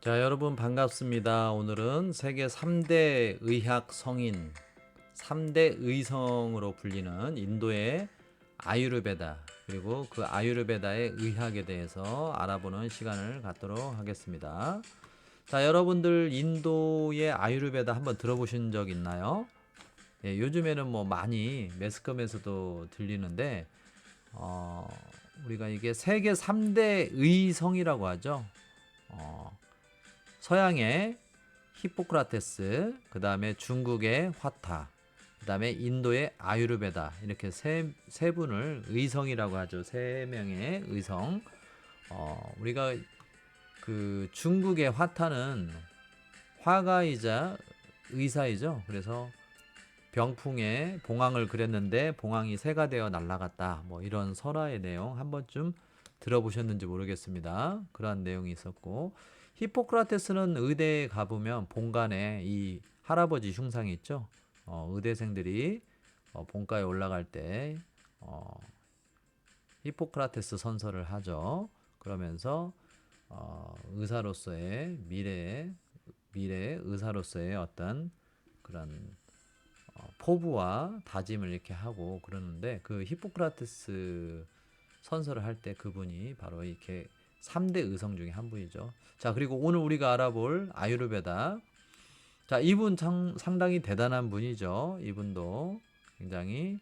자, 여러분 반갑습니다. 오늘은 세계 3대 의학 성인, 3대 의성으로 불리는 인도의 아유르베다, 그리고 그 아유르베다의 의학에 대해서 알아보는 시간을 갖도록 하겠습니다. 자, 여러분들 인도의 아유르베다 한번 들어보신 적 있나요? 예, 요즘에는 뭐 많이 매스컴에서도 들리는데, 어, 우리가 이게 세계 3대 의성이라고 하죠. 어, 서양의 히포크라테스, 그 다음에 중국의 화타, 그 다음에 인도의 아유르베다, 이렇게 세 분을 의성이라고 하죠. 세 명의 의성. 우리가 그 중국의 화타는 화가이자 의사이죠. 그래서 병풍에 봉황을 그렸는데 봉황이 새가 되어 날아갔다. 뭐 이런 설화의 내용 한 번쯤 들어보셨는지 모르겠습니다. 그러한 내용이 있었고, 히포크라테스는 의대에 가보면 본관에 이 할아버지 흉상이 있죠. 의대생들이 본가에 올라갈 때 어, 히포크라테스 선서를 하죠. 그러면서 의사로서의 미래 의사로서의 어떤 그런 포부와 다짐을 이렇게 하고 그러는데, 그 히포크라테스 선서를 할 때 그분이 바로 이렇게 3대 의성 중에 한 분이죠. 자, 그리고 오늘 우리가 알아볼 아유르베다. 자, 이분 상당히 대단한 분이죠. 이분도 굉장히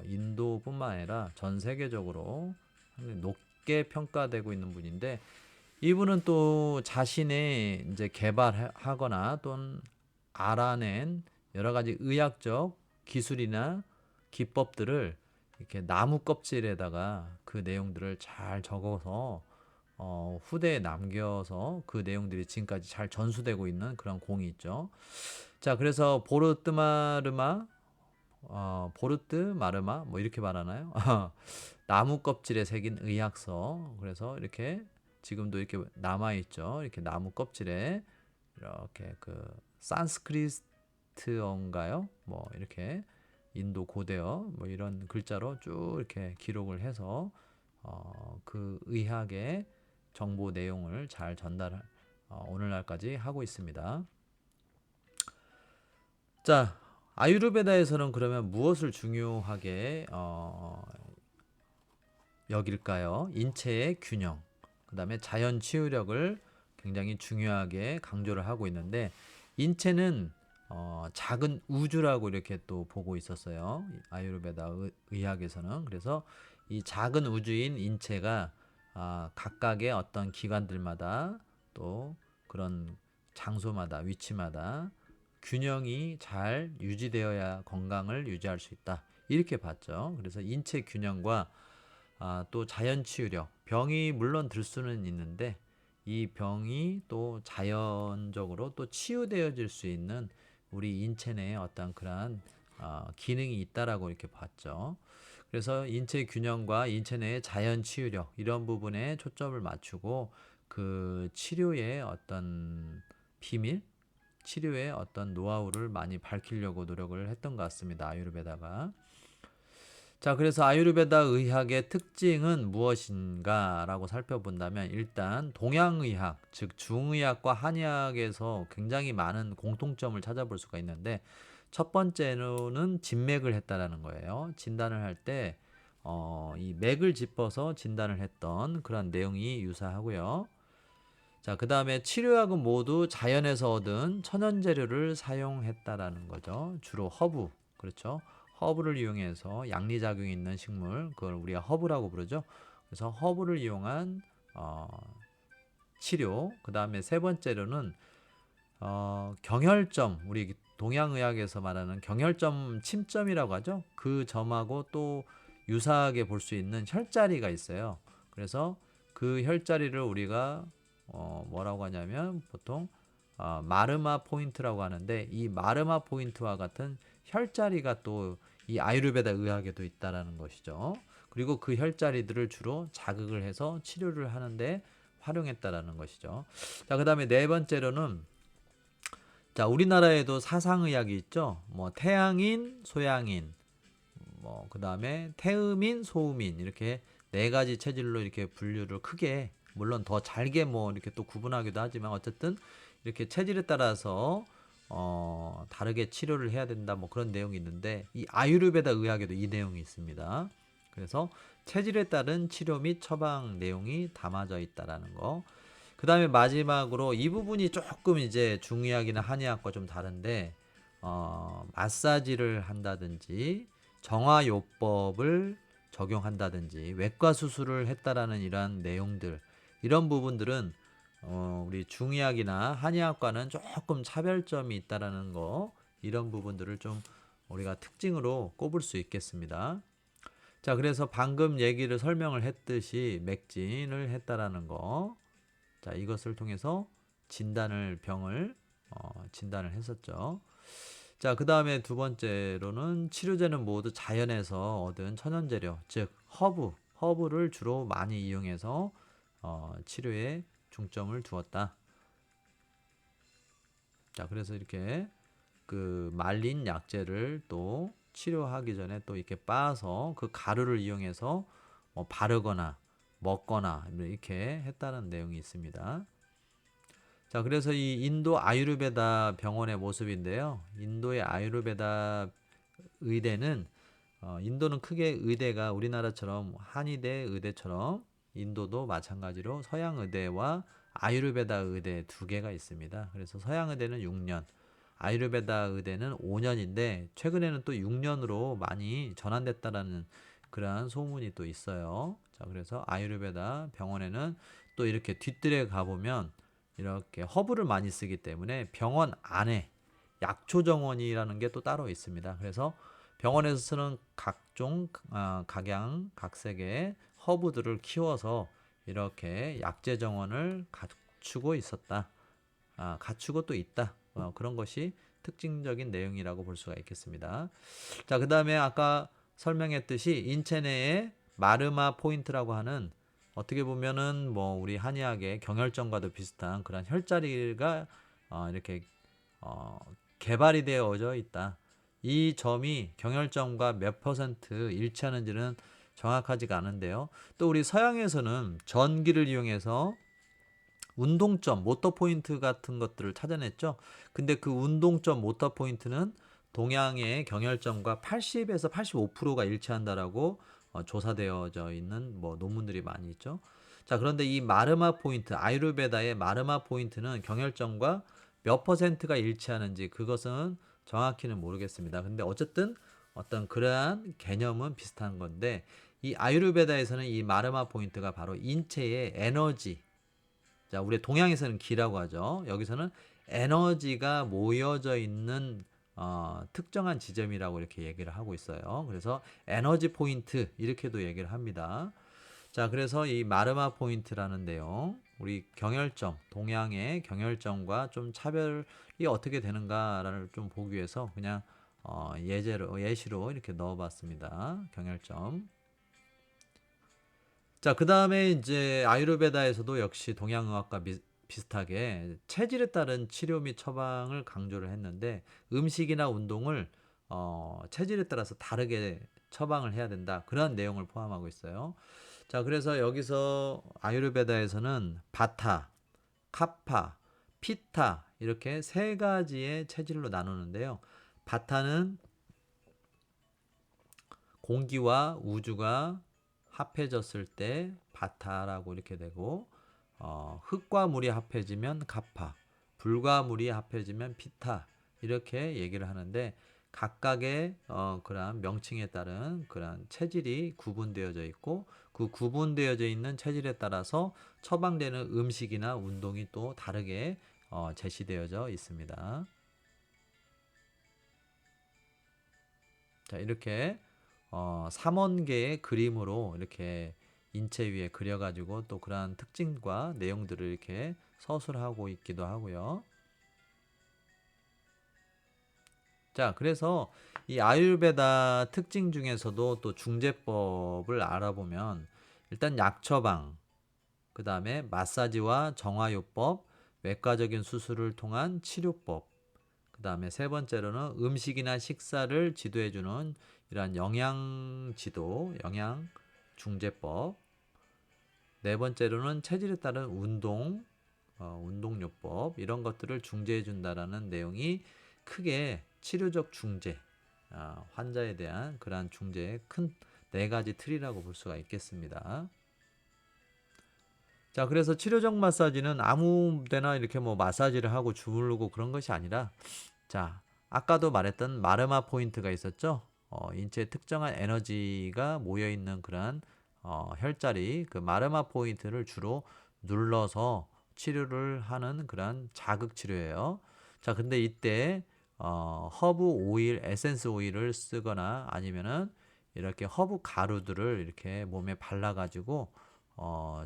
인도뿐만 아니라 전 세계적으로 상당히 높게 평가되고 있는 분인데, 이분은 또 자신의 이제 개발하거나 또는 알아낸 여러 가지 의학적 기술이나 기법들을 이렇게 나무 껍질에다가 그 내용들을 잘 적어서 후대에 남겨서 그 내용들이 지금까지 잘 전수되고 있는 그런 공이 있죠. 자, 그래서 보르트 마르마 뭐 이렇게 말하나요? 나무 껍질에 새긴 의학서. 그래서 이렇게 지금도 이렇게 남아 있죠. 이렇게 나무 껍질에 이렇게 그 산스크리트어인가요? 뭐 이렇게 인도 고대어 뭐 이런 글자로 쭉 이렇게 기록을 해서 그 의학의 정보 내용을 잘 전달 오늘날까지 하고 있습니다. 자, 아유르베다에서는 그러면 무엇을 중요하게 여길까요? 인체의 균형, 그 다음에 자연 치유력을 굉장히 중요하게 강조를 하고 있는데, 인체는 작은 우주라고 이렇게 또 보고 있었어요. 아유르베다 의학에서는. 그래서 이 작은 우주인 인체가 각각의 어떤 기관들마다 또 그런 장소마다 위치마다 균형이 잘 유지되어야 건강을 유지할 수 있다. 이렇게 봤죠. 그래서 인체 균형과 또 자연 치유력, 병이 물론 들 수는 있는데 이 병이 또 자연적으로 또 치유되어질 수 있는 우리 인체 내에 어떤 그러한 기능이 있다라고 이렇게 봤죠. 그래서 인체 균형과 인체 내의 자연 치유력, 이런 부분에 초점을 맞추고 그 치료의 어떤 비밀, 치료의 어떤 노하우를 많이 밝히려고 노력을 했던 것 같습니다. 아유르베다가. 자, 그래서 아유르베다 의학의 특징은 무엇인가라고 살펴본다면, 일단 동양의학, 즉 중의학과 한의학에서 굉장히 많은 공통점을 찾아볼 수가 있는데, 첫 번째로는 진맥을 했다라는 거예요. 진단을 할 때 이 맥을 짚어서 진단을 했던 그런 내용이 유사하고요. 자, 그 다음에 치료약은 모두 자연에서 얻은 천연 재료를 사용했다라는 거죠. 주로 허브, 그렇죠. 허브를 이용해서 양리작용이 있는 식물, 그걸 우리가 허브라고 부르죠. 그래서 허브를 이용한 치료. 그 다음에 세 번째로는 경혈점, 우리 동양의학에서 말하는 경혈점 침점이라고 하죠. 그 점하고 또 유사하게 볼 수 있는 혈자리가 있어요. 그래서 그 혈자리를 우리가 뭐라고 하냐면 보통 마르마 포인트라고 하는데, 이 마르마 포인트와 같은 혈자리가 또 이 아유르베다 의학에도 있다라는 것이죠. 그리고 그 혈자리들을 주로 자극을 해서 치료를 하는데 활용했다라는 것이죠. 자, 그다음에 네 번째로는, 자, 우리나라에도 사상의학이 있죠. 뭐 태양인, 소양인, 뭐 그다음에 태음인, 소음인, 이렇게 네 가지 체질로 이렇게 분류를 크게, 물론 더 잘게 뭐 이렇게 또 구분하기도 하지만 어쨌든 이렇게 체질에 따라서 다르게 치료를 해야 된다 뭐 그런 내용이 있는데, 이 아유르베다 의학에도 이 내용이 있습니다. 그래서 체질에 따른 치료 및 처방 내용이 담아져 있다라는 거. 그 다음에 마지막으로 이 부분이 조금 이제 중의학이나 한의학과 좀 다른데, 마사지를 한다든지 정화요법을 적용한다든지 외과 수술을 했다라는 이러한 내용들, 이런 부분들은 우리 중의학이나 한의학과는 조금 차별점이 있다라는 거, 이런 부분들을 좀 우리가 특징으로 꼽을 수 있겠습니다. 자, 그래서 방금 얘기를 설명을 했듯이 맥진을 했다라는 거, 자, 이것을 통해서 병을 진단을 했었죠. 자, 그 다음에 두 번째로는 치료제는 모두 자연에서 얻은 천연재료, 즉 허브를 주로 많이 이용해서 치료에 중점을 두었다. 자, 그래서 이렇게 그 말린 약재를 또 치료하기 전에 또 이렇게 빻아서 그 가루를 이용해서 바르거나 먹거나 이렇게 했다는 내용이 있습니다. 자, 그래서 이 인도 아유르베다 병원의 모습인데요. 인도의 아유르베다 의대는 인도는 크게 의대가 우리나라처럼 한의대 의대처럼 인도도 마찬가지로 서양 의대와 아유르베다 의대 두 개가 있습니다. 그래서 서양 의대는 6년, 아유르베다 의대는 5년인데 최근에는 또 6년으로 많이 전환됐다라는 그러한 소문이 또 있어요. 자, 그래서 아유르베다 병원에는 또 이렇게 뒤뜰에 가보면 이렇게 허브를 많이 쓰기 때문에 병원 안에 약초 정원이라는 게 또 따로 있습니다. 그래서 병원에서 쓰는 각종 각양 각색의 허브들을 키워서 이렇게 약재 정원을 갖추고 있었다. 갖추고 또 있다. 그런 것이 특징적인 내용이라고 볼 수가 있겠습니다. 자, 그 다음에 아까 설명했듯이 인체 내에 마르마 포인트라고 하는, 어떻게 보면은 뭐 우리 한의학의 경혈점과도 비슷한 그런 혈자리가 이렇게 개발이 되어져 있다. 이 점이 경혈점과 몇 퍼센트 일치하는지는 정확하지가 않은데요. 또 우리 서양에서는 전기를 이용해서 운동점, 모터 포인트 같은 것들을 찾아냈죠. 근데 그 운동점, 모터 포인트는 동양의 경혈점과 80에서 85%가 일치한다라고 조사되어져 있는 뭐 논문들이 많이 있죠. 자, 그런데 이 마르마 포인트, 아유르베다의 마르마 포인트는 경혈점과 몇 퍼센트가 일치하는지 그것은 정확히는 모르겠습니다. 근데 어쨌든 어떤 그러한 개념은 비슷한 건데, 이 아유르베다에서는 이 마르마 포인트가 바로 인체의 에너지, 자, 우리 동양에서는 기라고 하죠. 여기서는 에너지가 모여져 있는 특정한 지점이라고 이렇게 얘기를 하고 있어요. 그래서 에너지 포인트 이렇게도 얘기를 합니다. 자, 그래서 이 마르마 포인트라는 내용, 우리 경혈점, 동양의 경혈점과 좀 차별이 어떻게 되는가를 좀 보기 위해서 그냥 예시로 이렇게 넣어봤습니다. 경혈점. 자, 그 다음에 이제 아유르베다에서도 역시 동양의학과 비슷하게 체질에 따른 치료 및 처방을 강조를 했는데, 음식이나 운동을 체질에 따라서 다르게 처방을 해야 된다. 그런 내용을 포함하고 있어요. 자, 그래서 여기서 아유르베다에서는 바타, 카파, 피타 이렇게 세 가지의 체질로 나누는데요. 바타는 공기와 우주가 합해졌을 때 바타라고 이렇게 되고, 흙과 물이 합해지면 가파, 불과 물이 합해지면 피타 이렇게 얘기를 하는데, 각각의 그러한 명칭에 따른 그러한 체질이 구분되어져 있고, 그 구분되어져 있는 체질에 따라서 처방되는 음식이나 운동이 또 다르게 제시되어져 있습니다. 자, 이렇게 3원계의 그림으로 이렇게 인체 위에 그려가지고 또 그러한 특징과 내용들을 이렇게 서술하고 있기도 하고요. 자, 그래서 이 아유르베다 특징 중에서도 또 중제법을 알아보면, 일단 약처방, 그 다음에 마사지와 정화요법, 외과적인 수술을 통한 치료법, 그 다음에 세 번째로는 음식이나 식사를 지도해주는 이러한 영양지도, 영양중재법, 네 번째로는 체질에 따른 운동요법 이런 것들을 중재해 준다라는 내용이 크게 치료적 중재, 환자에 대한 그러한 중재의 큰 네 가지 틀이라고 볼 수가 있겠습니다. 자, 그래서 치료적 마사지는 아무 데나 이렇게 뭐 마사지를 하고 주무르고 그런 것이 아니라, 자, 아까도 말했던 마르마 포인트가 있었죠. 인체에 특정한 에너지가 모여 있는 그러한 혈자리, 그 마르마 포인트를 주로 눌러서 치료를 하는 그러한 자극 치료예요. 자, 근데 이때 허브 오일, 에센스 오일을 쓰거나 아니면은 이렇게 허브 가루들을 이렇게 몸에 발라가지고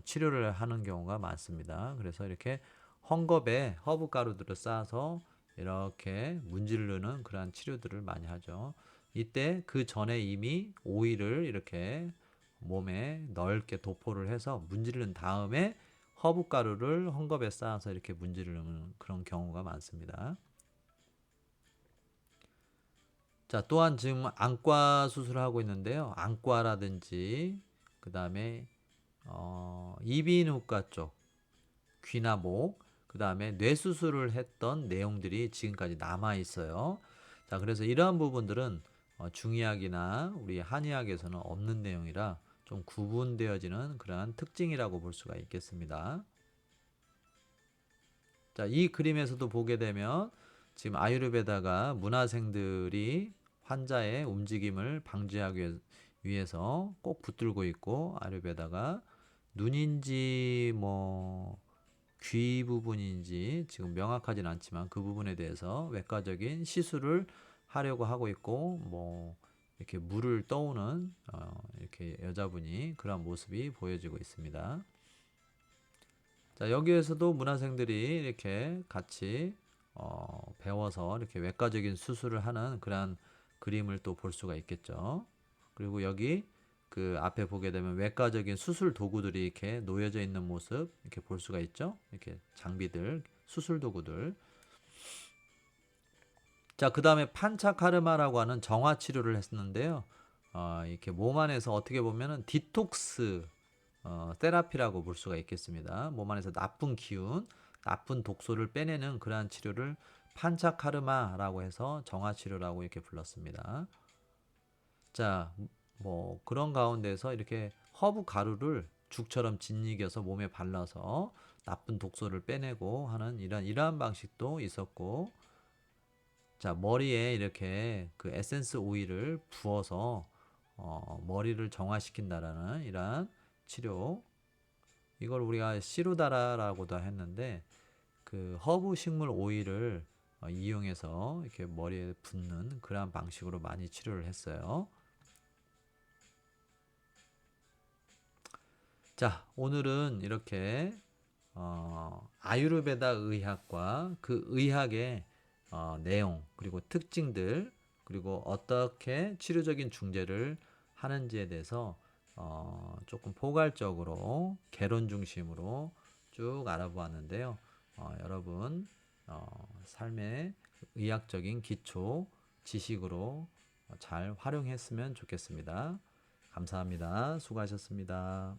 치료를 하는 경우가 많습니다. 그래서 이렇게 헝겊에 허브 가루들을 싸서 이렇게 문지르는 그러한 치료들을 많이 하죠. 이때 그 전에 이미 오일을 이렇게 몸에 넓게 도포를 해서 문지르는 다음에 허브 가루를 헝겊에 쌓아서 이렇게 문지르는 그런 경우가 많습니다. 자, 또한 지금 안과 수술을 하고 있는데요. 안과라든지 그 다음에 이비인후과 쪽 귀나 목, 그 다음에 뇌 수술을 했던 내용들이 지금까지 남아 있어요. 자, 그래서 이러한 부분들은 중의학이나 우리 한의학에서는 없는 내용이라 좀 구분되어지는 그러한 특징이라고 볼 수가 있겠습니다. 자, 이 그림에서도 보게 되면 지금 아유르베다가 문화생들이 환자의 움직임을 방지하기 위해서 꼭 붙들고 있고, 아유르베다가 눈인지 뭐 귀 부분인지 지금 명확하진 않지만 그 부분에 대해서 외과적인 시술을 하려고 하고 있고, 뭐 이렇게 물을 떠오는 이렇게 여자분이 그런 모습이 보여지고 있습니다. 자, 여기에서도 문화생들이 이렇게 같이 배워서 이렇게 외과적인 수술을 하는 그런 그림을 또 볼 수가 있겠죠. 그리고 여기 그 앞에 보게 되면 외과적인 수술 도구들이 이렇게 놓여져 있는 모습 이렇게 볼 수가 있죠. 이렇게 장비들, 수술 도구들. 자, 그 다음에 판차카르마라고 하는 정화 치료를 했었는데요. 이렇게 몸 안에서 어떻게 보면은 디톡스 테라피라고 볼 수가 있겠습니다. 몸 안에서 나쁜 기운, 나쁜 독소를 빼내는 그러한 치료를 판차카르마라고 해서 정화 치료라고 이렇게 불렀습니다. 자, 뭐 그런 가운데서 이렇게 허브 가루를 죽처럼 짓이겨서 몸에 발라서 나쁜 독소를 빼내고 하는 이러한 방식도 있었고, 자, 머리에 이렇게 그 에센스 오일을 부어서 머리를 정화시킨다라는 이러한 치료, 이걸 우리가 시루다라라고도 했는데 그 허브 식물 오일을 이용해서 이렇게 머리에 붓는 그러한 방식으로 많이 치료를 했어요. 자, 오늘은 이렇게 아유르베다 의학과 그 의학의 내용, 그리고 특징들, 그리고 어떻게 치료적인 중재를 하는지에 대해서 조금 포괄적으로 개론 중심으로 쭉 알아보았는데요. 여러분 삶의 의학적인 기초 지식으로 잘 활용했으면 좋겠습니다. 감사합니다. 수고하셨습니다.